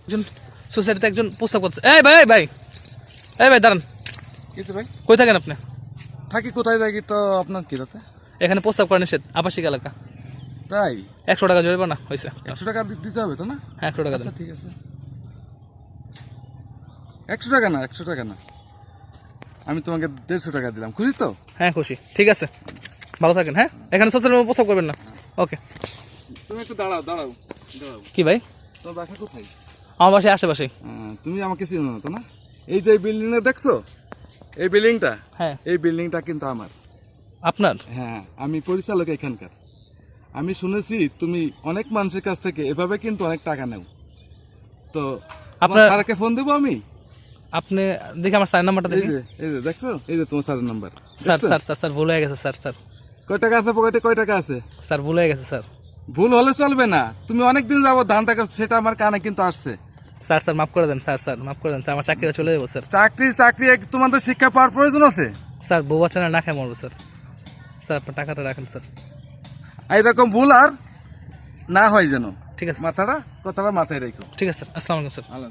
একজন সোসাইটিতে একজন প্রস্তাব করছে। এই ভাই ভাই, এই ভাই দাঁড়ান। কিছু ভাই কই থাকেন আপনি? থাকি কোথায় থাকি তো আপনার কি তাতে? এখানে প্রস্তাব করা নিষেধ, আবাসিক এলাকা। তাই 100 টাকা জরিমানা হয়েছে। 100 টাকা দিতে হবে তো না? হ্যাঁ 100 টাকা আচ্ছা দেন। ঠিক আছে। 100 টাকা না, 100 টাকা না, আমি তোমাকে 150 টাকা দিলাম, খুশি তো? হ্যাঁ খুশি, ঠিক আছে, ভালো থাকেন। হ্যাঁ এখানে সোশ্যাল মিডিয়া প্রস্তাব করবেন না। ওকে। তুমি একটু দাঁড়াও দাঁড়াও দাঁড়াও। কি ভাই? তোমার বাসা কোথায়? আমার বাসায় আশেপাশেই। তুমি আমাকে চিনো না তো না? এই যে বিল্ডিংটা দেখছো, এই বিল্ডিংটা, হ্যাঁ এই বিল্ডিংটা কিন্তু আমার। আপনার? হ্যাঁ আমি পরিচালক এখানকার। আমি শুনেছি তুমি অনেক মানুষের কাছ থেকে এভাবে কিন্তু অনেক টাকা নেও, তো আপনার আপনার স্যারকে ফোন দেবো আমি। আপনি দেখি আমার স্যার নাম্বারটা এই দেখি। যে এই যে দেখছো, এই যে তোমার স্যারের number. Sir sir sir sir ভুল হয়ে গেছে স্যার। স্যার কয় টাকা আছে পকেটে, কয় টাকা আছে? স্যার ভুল হয়ে গেছে স্যার। ভুল হলে চলবে না, তুমি অনেকদিন যাবো ধান টাকা, সেটা আমার কানে কিন্তু আসছে। স্যার স্যার মাফ করে দেন স্যার। স্যার মাফ করে দেন স্যার, আমার চাকরিটা চলে যাবো স্যার। চাকরি চাকরি তোমাদের শিক্ষা পাওয়ার প্রয়োজন আছে। স্যার বউ বাচ্চা না খেয়ে মরবো স্যার। স্যার আপনার টাকাটা রাখেন স্যার। এইরকম ভুল আর না হয় যেন, ঠিক আছে কথাটা মাথায় রেখো। ঠিক আছে স্যার, আসসালামু আলাইকুম স্যার। আল্লাহ